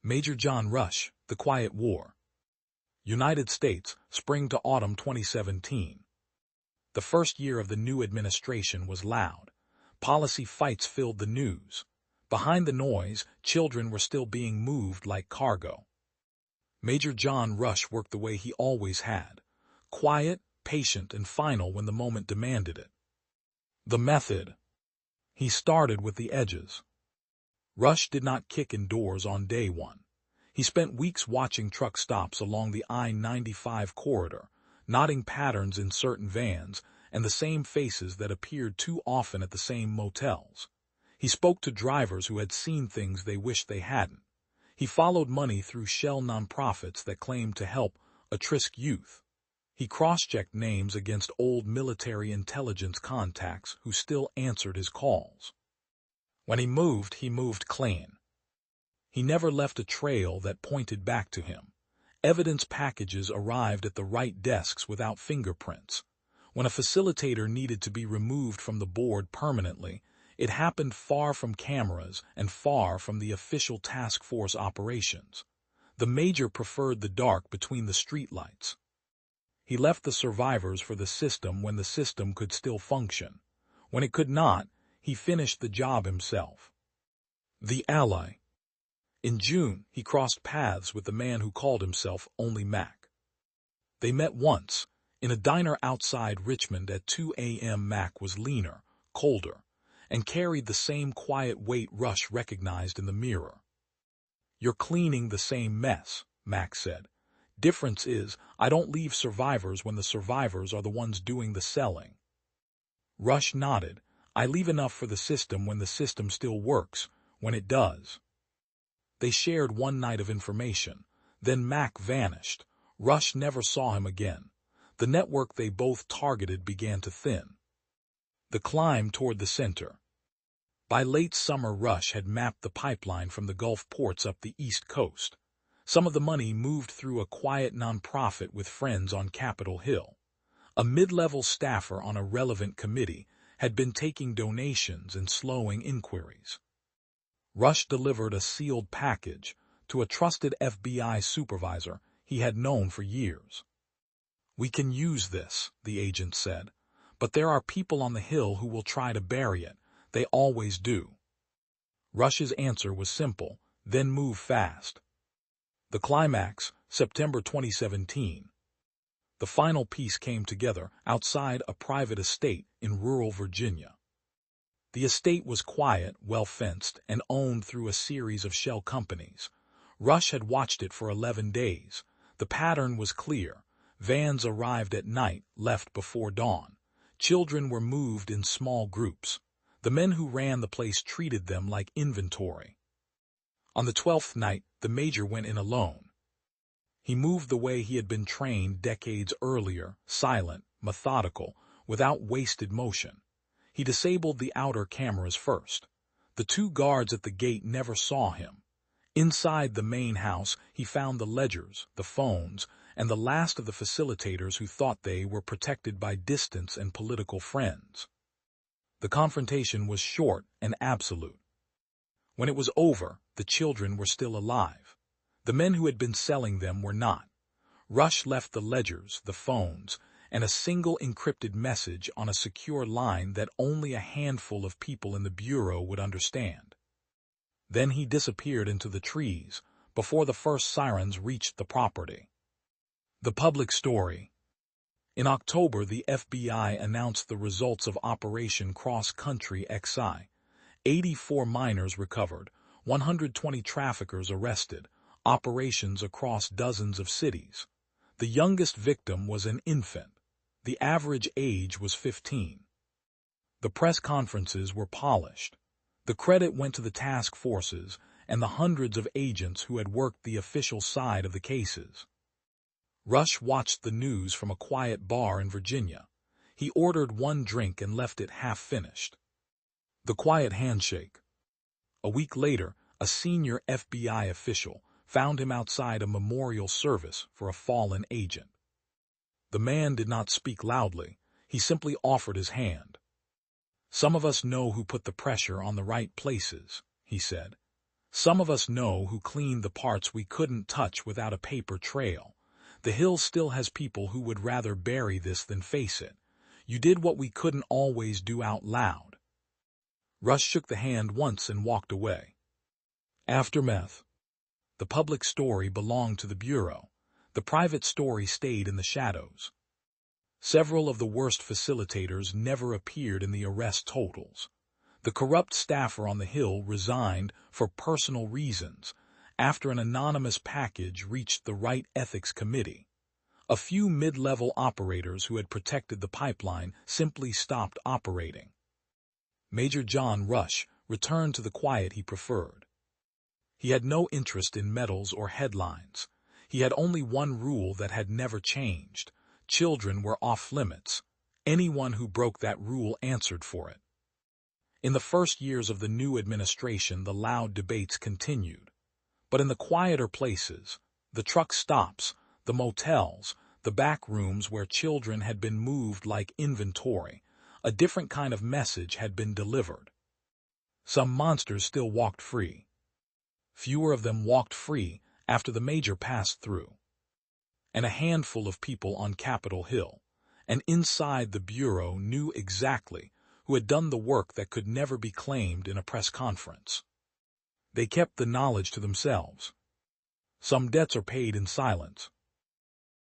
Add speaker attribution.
Speaker 1: Major John Rush, The Quiet War. United States, spring to autumn 2017. The first year of the new administration was loud. Policy fights filled the news. Behind the noise, children were still being moved like cargo. Major John Rush worked the way he always had. Quiet, patient, and final when the moment demanded it. The method. He started with the edges. Rush did not kick in doors on day one. He spent weeks watching truck stops along the I-95 corridor, noting patterns in certain vans, and the same faces that appeared too often at the same motels. He spoke to drivers who had seen things they wished they hadn't. He followed money through shell nonprofits that claimed to help at-risk youth. He cross-checked names against old military intelligence contacts who still answered his calls. When he moved clean. He never left a trail that pointed back to him. Evidence packages arrived at the right desks without fingerprints. When a facilitator needed to be removed from the board permanently, it happened far from cameras and far from the official task force operations. The major preferred the dark between the streetlights. He left the survivors for the system when the system could still function. When it could not, he finished the job himself. The ally. In June, he crossed paths with the man who called himself only Mac. They met once, in a diner outside Richmond at 2 a.m. Mac was leaner, colder, and carried the same quiet weight Rush recognized in the mirror. "You're cleaning the same mess," Mac said. "Difference is, I don't leave survivors when the survivors are the ones doing the selling." Rush nodded. "I leave enough for the system when the system still works, when it does." They shared one night of information. Then Mac vanished. Rush never saw him again. The network they both targeted began to thin. The climb toward the center. By late summer, Rush had mapped the pipeline from the Gulf ports up the East Coast. Some of the money moved through a quiet nonprofit with friends on Capitol Hill. A mid-level staffer on a relevant committee had been taking donations and slowing inquiries. Rush delivered a sealed package to a trusted FBI supervisor he had known for years. "We can use this," the agent said, "but there are people on the Hill who will try to bury it. They always do." Rush's answer was simple: then move fast. The climax, September 2017. The final piece came together outside a private estate in rural Virginia. The estate was quiet, well-fenced, and owned through a series of shell companies. Rush had watched it for 11 days. The pattern was clear. Vans arrived at night, left before dawn. Children were moved in small groups. The men who ran the place treated them like inventory. On the 12th night, the major went in alone. He moved the way he had been trained decades earlier, silent, methodical, without wasted motion. He disabled the outer cameras first. The two guards at the gate never saw him. Inside the main house, he found the ledgers, the phones, and the last of the facilitators who thought they were protected by distance and political friends. The confrontation was short and absolute. When it was over, the children were still alive. The men who had been selling them were not. Rush left the ledgers, the phones, and a single encrypted message on a secure line that only a handful of people in the Bureau would understand. Then he disappeared into the trees before the first sirens reached the property. The public story. In October, the FBI announced the results of Operation Cross Country XI. 84 minors recovered, 120 traffickers arrested, operations across dozens of cities. The youngest victim was an infant. The average age was 15. The press conferences were polished. The credit went to the task forces and the hundreds of agents who had worked the official side of the cases. Rush watched the news from a quiet bar in Virginia. He ordered one drink and left it half-finished. The quiet handshake. A week later, a senior FBI official found him outside a memorial service for a fallen agent. The man did not speak loudly. He simply offered his hand. "Some of us know who put the pressure on the right places," he said. Some of us know who cleaned the parts we couldn't touch without a paper trail. The Hill still has people who would rather bury this than face it. You did what we couldn't always do out loud. Rush shook the hand once and walked away. Aftermath. The public story belonged to the Bureau. The private story stayed in the shadows. Several of the worst facilitators never appeared in the arrest totals. The corrupt staffer on the Hill resigned for personal reasons after an anonymous package reached the Right Ethics Committee. A few mid-level operators who had protected the pipeline simply stopped operating. Major John Rush returned to the quiet he preferred. He had no interest in medals or headlines. He had only one rule that had never changed. Children were off limits. Anyone who broke that rule answered for it. In the first years of the new administration, the loud debates continued. But in the quieter places, the truck stops, the motels, the back rooms where children had been moved like inventory, a different kind of message had been delivered. Some monsters still walked free. Fewer of them walked free after the major passed through. And a handful of people on Capitol Hill and inside the Bureau knew exactly who had done the work that could never be claimed in a press conference. They kept the knowledge to themselves. Some debts are paid in silence.